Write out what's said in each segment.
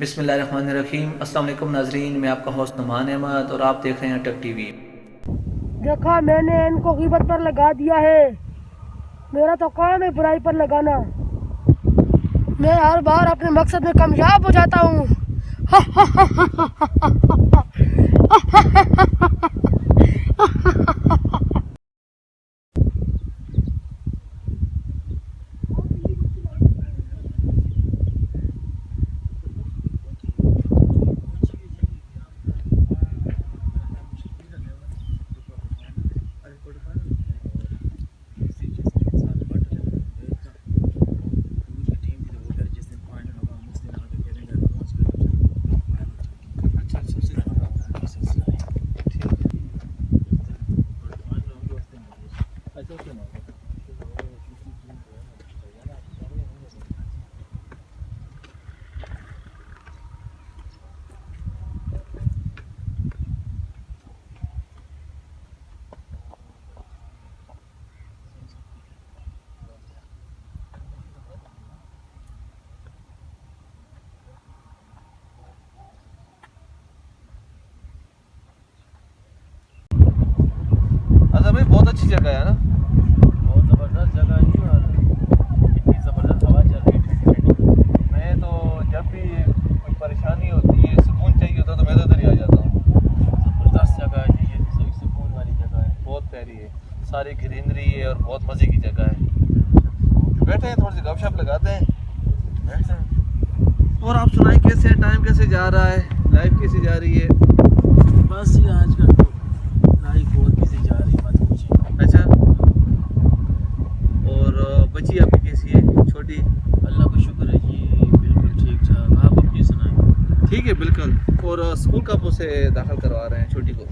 बिस्मिल्लाहिर्रहमानिर्रहीम। अस्सलाम वालेकुम नाजरीन, मैं आपका होस्ट नुमान अहमद और आप देख रहे हैं टक टीवी। देखा, मैंने इनको ग़ीबत पर लगा दिया है। मेरा तो काम है बुराई पर लगाना। मैं हर बार अपने मकसद में कामयाब हो जाता हूँ। अजहर भाई बहुत अच्छी जगह है ना, बहुत ज़बरदस्त जगह है जी। और इतनी ज़बरदस्त हवा चल रही है ठंडी। मैं तो जब भी कोई परेशानी होती है, सुकून चाहिए होता है, तो मैं तो इधर ही आ जाता हूँ। ज़बरदस्त जगह है जी, ये तो सही सुकून वाली जगह है। बहुत प्यारी है, सारी ग्रीनरी है और बहुत मज़े की जगह है। बैठे हैं, थोड़ी सी गपशप लगाते हैं, बैठते हैं। और आप सुनाएं, कैसे टाइम कैसे जा रहा है, लाइफ कैसी जा रही है? बस ये आजकल तो लाइफ बहुत बिजी जा रही है, मत पूछिए। अच्छा, और बच्ची आपकी कैसी है, छोटी? अल्लाह का शुक्र है जी, बिल्कुल ठीक ठाक। आप अपनी सुनाएं। ठीक है बिल्कुल। और स्कूल कब उसे दाखिल करवा रहे हैं छोटी को?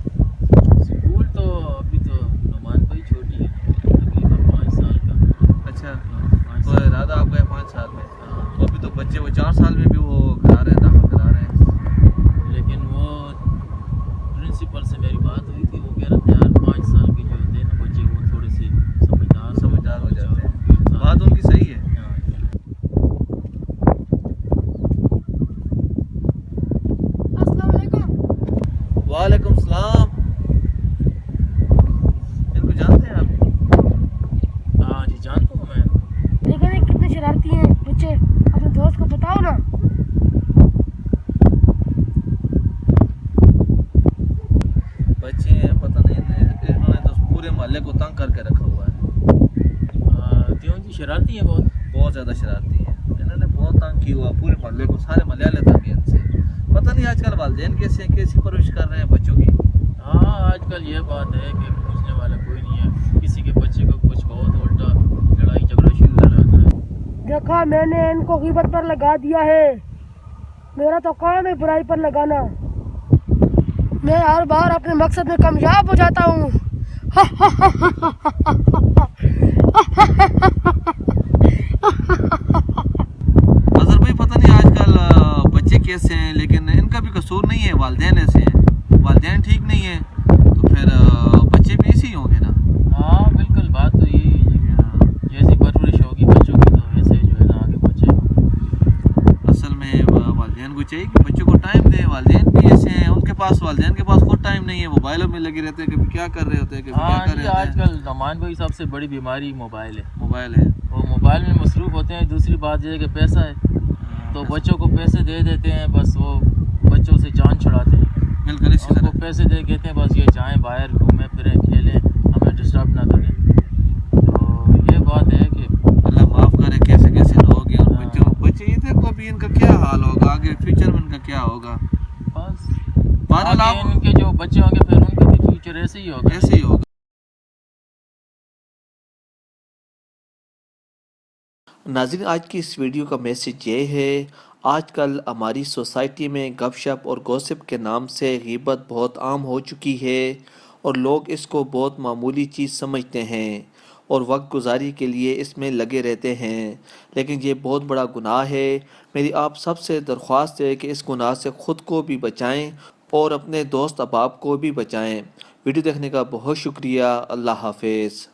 स्कूल तो अभी तो नुमान भाई छोटी है, तकरीबन 5 साल का। अच्छा, 5 तो साल। इरादा आपका है 5 साल में? हाँ, तो अभी तो बच्चे वो 4 साल में भी वो करा रहे हैं, दाखिल करा रहे हैं। लेकिन वो प्रिंसिपल से मेरी बात हुई थी, वो कह रहा था यार 5 साल के जो होते हैं ना बच्चे, वो थोड़े से समझदार हो जाते हैं। हैं। बात उनकी सही है। हाँ, अस्सलाम वालेकुम। वालेकुम सलाम। इनको जानते हैं आप? हाँ जी, जानता हूँ मैं। लेकिन ये कितने शरारती हैं बच्चे, अपने दोस्त को बताओ ना। बच्चे हैं, पता नहीं, इन्होंने तो पूरे मोहल्ले को तंग करके रखा हुआ है। क्यों जी, शरारती है बहुत। बहुत ज़्यादा शरारती है, इन्होंने बहुत तंग किया हुआ पूरे मोहल्ले को, सारे मोहल्ले वाले तंग हैं इनसे। पता नहीं आजकल वालिदैन कैसी परवरिश कर रहे हैं बच्चों की। हाँ, आजकल ये बात है कि पूछने वाला कोई नहीं है, किसी के बच्चे को कुछ कहो तो उल्टा लड़ाई झगड़ा शुरू हो जाता है। देखा, मैंने इनको ग़ीबत पर लगा दिया है। मेरा तो काम है बुराई पर लगाना। मैं हर बार अपने मकसद में कामयाब हो जाता हूँ। अजहर भाई, पता नहीं आजकल बच्चे कैसे हैं, लेकिन इनका भी कसूर नहीं है, वालिदैन ऐसे हैं। वालिदैन ठीक नहीं है तो फिर बच्चे भी ऐसे ही होंगे ना। हाँ बिल्कुल, बात तो यही है जी। जैसी परवरिश होगी बच्चों की तो वैसे जो है ना आगे बच्चे। असल में वालिदैन को चाहिए कि बच्चों को टाइम दें। वालिदैन भी ऐसे हैं, उनके पास वालिदैन के पास खुद टाइम नहीं है, मोबाइलों में लगे रहते हैं, कभी क्या कर रहे होते हैं, कभी क्या हाँ कर जी, रहे होते हैं। आजकल नुमान भाई सबसे बड़ी बीमारी मोबाइल है। मोबाइल है। वो मोबाइल में मसरूफ़ होते हैं। दूसरी बात यह है कि पैसा है, तो बच्चों को पैसे दे देते हैं, बस वो बच्चों से जान छुड़ाते हैं। बिल्कुल इसी उनको तरह। पैसे दे कहते हैं बस ये जाएं बाहर घूमें फिरें खेलें, हमें डिस्टर्ब ना करें। तो ये बात है कि अल्लाह माफ़ करे, कैसे कैसे लोग हैं। और हाँ। बच्चे ये देखो अभी इनका क्या हाल होगा, आगे फ्यूचर में इनका क्या होगा। बस बहरहाल आगे आप इनके जो बच्चे होंगे फिर उनका भी फ्यूचर ऐसे ही होगा। ऐसे ही होगा। नाज़रीन, आज की इस वीडियो का मैसेज ये है, आजकल हमारी सोसाइटी में गपशप और गॉसिप के नाम से ग़ीबत बहुत आम हो चुकी है और लोग इसको बहुत मामूली चीज़ समझते हैं और वक्त गुजारी के लिए इसमें लगे रहते हैं, लेकिन ये बहुत बड़ा गुनाह है। मेरी आप सबसे दरख्वास्त है कि इस गुनाह से ख़ुद को भी बचाएं और अपने दोस्त अहबाब को भी बचाएं। वीडियो देखने का बहुत शुक्रिया। अल्लाह हाफिज़।